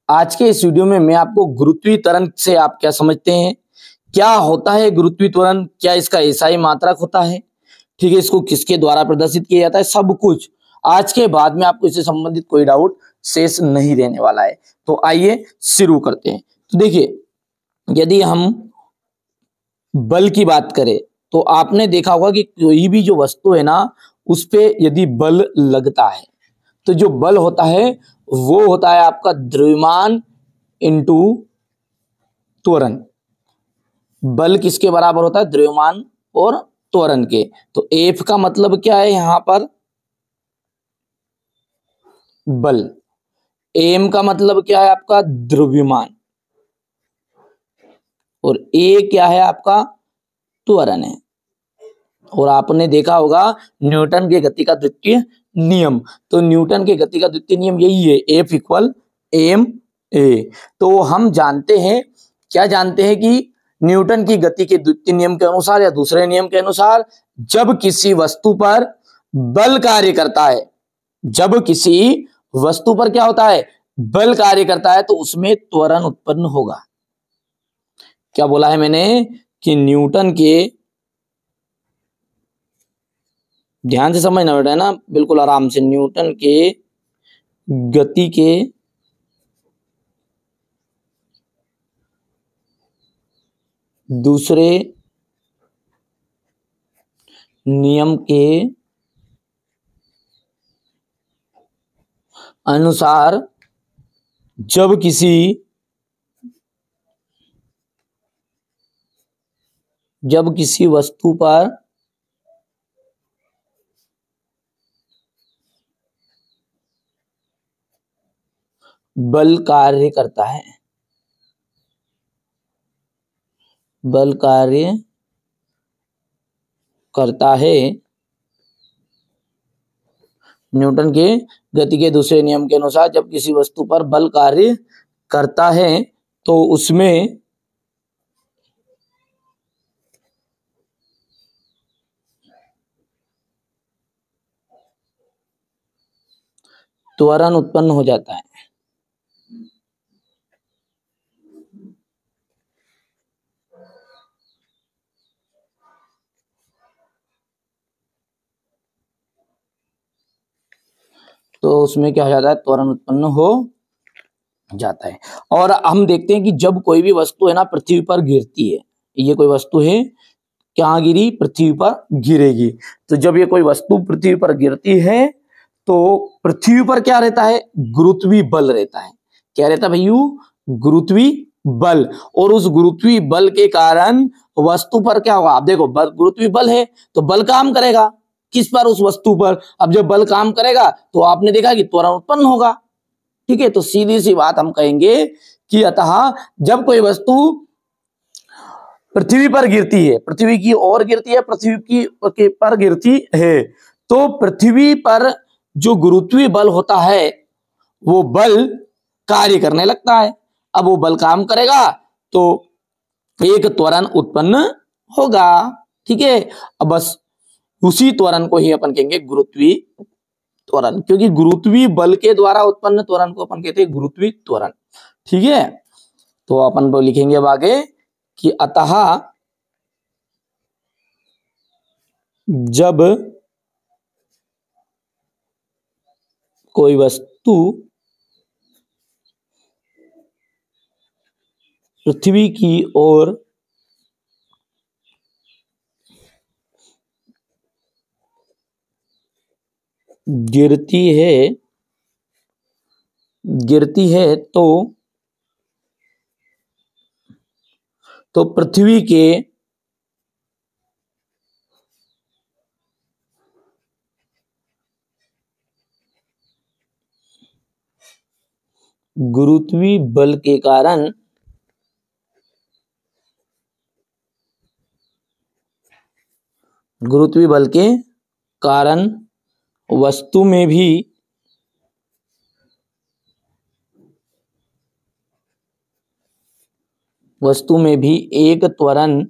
आज के इस वीडियो में मैं आपको गुरुत्वीय त्वरण से आप क्या समझते हैं, क्या होता है गुरुत्वीय त्वरण, क्या इसका एसआई मात्रक होता है, ठीक है, इसको किसके द्वारा प्रदर्शित किया जाता है, सब कुछ आज के बाद में आपको इससे संबंधित कोई डाउट शेष नहीं रहने वाला है। तो आइए शुरू करते हैं। तो देखिए, यदि हम बल की बात करें तो आपने देखा होगा कि कोई भी जो वस्तु है ना, उस पे यदि बल लगता है तो जो बल होता है वो होता है आपका द्रव्यमान इंटू त्वरण। बल किसके बराबर होता है? द्रव्यमान और त्वरण के। तो एफ का मतलब क्या है यहां पर? बल। एम का मतलब क्या है आपका? द्रव्यमान। और ए क्या है आपका? त्वरण है। और आपने देखा होगा न्यूटन के गति का द्वितीय नियम। तो न्यूटन के गति का द्वितीय नियम यही है, एफ इक्वल एम ए। तो हम जानते हैं, क्या जानते हैं कि न्यूटन की गति के द्वितीय नियम के अनुसार या दूसरे नियम के अनुसार जब किसी वस्तु पर बल कार्य करता है, जब किसी वस्तु पर क्या होता है? बल कार्य करता है, तो उसमें त्वरण उत्पन्न होगा। क्या बोला है मैंने? कि न्यूटन के, ध्यान से समझना बेटा है ना, बिल्कुल आराम से, न्यूटन के गति के दूसरे नियम के अनुसार जब किसी वस्तु पर बल कार्य करता है, बल कार्य करता है, न्यूटन के गति के दूसरे नियम के अनुसार जब किसी वस्तु पर बल कार्य करता है तो उसमें त्वरण उत्पन्न हो जाता है। तो उसमें क्या हो जाता है? त्वरण उत्पन्न हो जाता है। और हम देखते हैं कि जब कोई भी वस्तु है ना पृथ्वी पर गिरती है, ये कोई वस्तु है, क्या गिरी? पृथ्वी पर गिरेगी। तो जब ये कोई वस्तु पृथ्वी पर गिरती है तो पृथ्वी पर क्या रहता है? गुरुत्वीय बल रहता है। क्या रहता है भैयू? गुरुत्वीय बल। और उस गुरुत्वीय बल के कारण वस्तु पर क्या होगा? आप देखो, गुरुत्वीय बल है तो बल काम करेगा किस पर? उस वस्तु पर। अब जब बल काम करेगा तो आपने देखा कि त्वरण उत्पन्न होगा। ठीक है, तो सीधी सी बात हम कहेंगे कि अतः जब कोई वस्तु पृथ्वी पर गिरती है, पृथ्वी की ओर गिरती है, पृथ्वी की पर गिरती है, तो पृथ्वी पर जो गुरुत्वीय बल होता है वो बल कार्य करने लगता है। अब वो बल काम करेगा तो एक त्वरण उत्पन्न होगा। ठीक है, अब बस उसी त्वरण को ही अपन कहेंगे गुरुत्वीय त्वरण, क्योंकि गुरुत्वीय बल के द्वारा उत्पन्न त्वरण को अपन कहते हैं गुरुत्वीय त्वरण। ठीक है, तो अपन तो लिखेंगे अब आगे कि अतः जब कोई वस्तु पृथ्वी की ओर गिरती है तो पृथ्वी के गुरुत्वीय बल के कारण वस्तु में भी एक त्वरण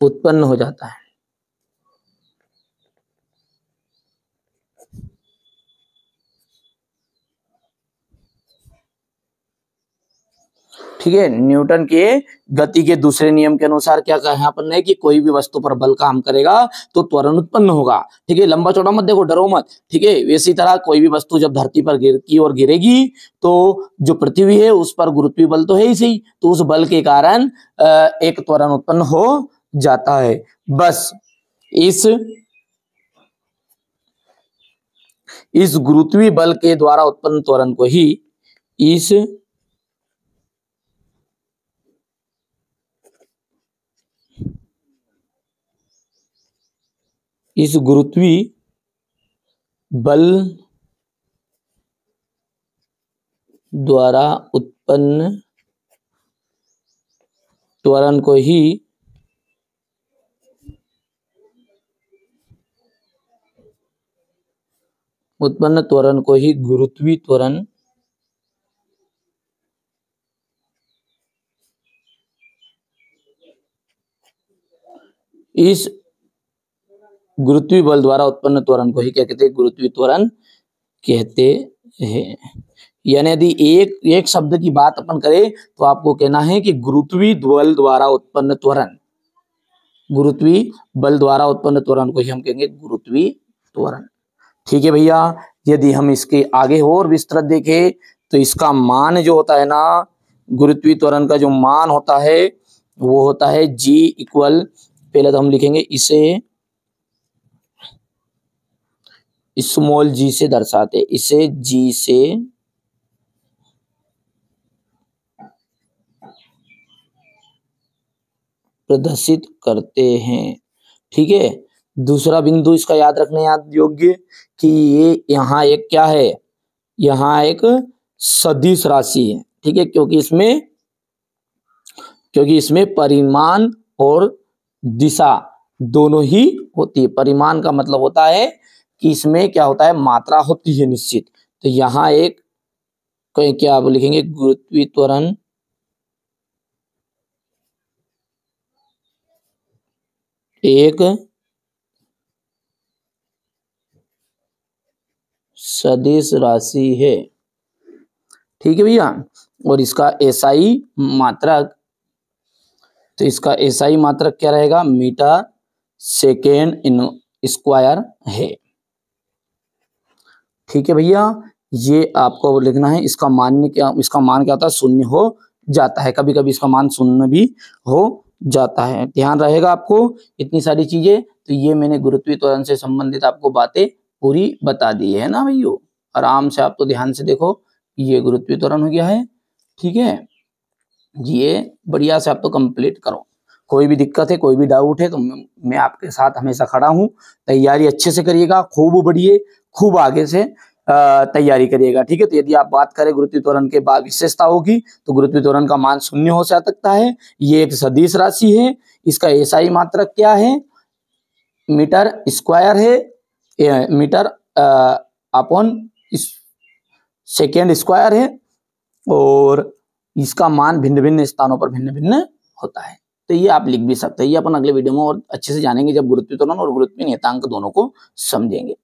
उत्पन्न हो जाता है। ठीक है, न्यूटन के गति के दूसरे नियम के अनुसार क्या कहा है अपन ने कि कोई भी वस्तु पर बल काम करेगा तो त्वरण उत्पन्न होगा। ठीक है, लंबा चौड़ा मत देखो, डरो मत। ठीक है, इसी तरह कोई भी वस्तु जब धरती पर गिरेगी तो जो पृथ्वी है उस पर गुरुत्वीय बल तो है ही सही, तो उस बल के कारण एक त्वरण उत्पन्न हो जाता है। बस इस गुरुत्वीय बल के द्वारा उत्पन्न त्वरण को ही इस गुरुत्वीय बल द्वारा उत्पन्न त्वरण को ही गुरुत्वीय त्वरण इस गुरुत्वीय बल द्वारा उत्पन्न त्वरण को ही क्या कहते हैं? गुरुत्वीय त्वरण कहते हैं। यानी यदि एक शब्द की बात अपन करें तो आपको कहना है कि गुरुत्वीय बल द्वारा उत्पन्न त्वरण, गुरुत्वीय बल द्वारा उत्पन्न त्वरण को ही हम कहेंगे गुरुत्वीय त्वरण। ठीक है भैया, यदि हम इसके आगे और विस्तृत देखें तो इसका मान जो होता है ना, गुरुत्वीय त्वरण का जो मान होता है वो होता है G इक्वल, पहले तो हम लिखेंगे इसे स्मॉल g से दर्शाते, इसे G से प्रदर्शित करते हैं। ठीक है, दूसरा बिंदु इसका याद रखने योग्य कि ये यहाँ एक क्या है, यहाँ एक सदिश राशि है। ठीक है, क्योंकि इसमें परिमाण और दिशा दोनों ही होती है। परिमाण का मतलब होता है कि इसमें क्या होता है, मात्रा होती है निश्चित। तो यहाँ एक क्या आप लिखेंगे, गुरुत्वीय त्वरण एक सदिश राशि है। ठीक है भैया, और इसका एसआई मात्रक, तो इसका एसआई मात्रक क्या रहेगा, मीटर सेकेंड इन स्क्वायर है। ठीक है भैया, ये आपको लिखना है। इसका मान क्या होता है, शून्य हो जाता है, कभी कभी इसका मान शून्य भी हो जाता है, ध्यान रहेगा आपको इतनी सारी चीजें। तो ये मैंने गुरुत्वीय त्वरण से संबंधित आपको बातें पूरी बता दी है ना भैया। आराम से आप तो ध्यान से देखो, ये गुरुत्वीय त्वरण हो गया है। ठीक है, ये बढ़िया से आप तो कंप्लीट करो। कोई भी दिक्कत है, कोई भी डाउट है तो मैं आपके साथ हमेशा खड़ा हूँ। तैयारी अच्छे से करिएगा, खूब बढ़िए, खूब आगे से तैयारी करिएगा। ठीक है, तो यदि आप बात करें गुरुत्वीय त्वरण के बाद विशेषता होगी तो गुरुत्वीय त्वरण का मान शून्य हो सकता है। ये एक सदिश राशि है। इसका एसआई मात्रक क्या है, मीटर स्क्वायर है, मीटर अपॉन सेकेंड स्क्वायर है, और इसका मान भिन्न भिन्न स्थानों पर भिन्न भिन्न होता है। तो ये आप लिख भी सकते हैं। ये अपन अगले वीडियो में और अच्छे से जानेंगे जब गुरुत्वीय त्वरण और गुरुत्वीय नियतांक दोनों को समझेंगे।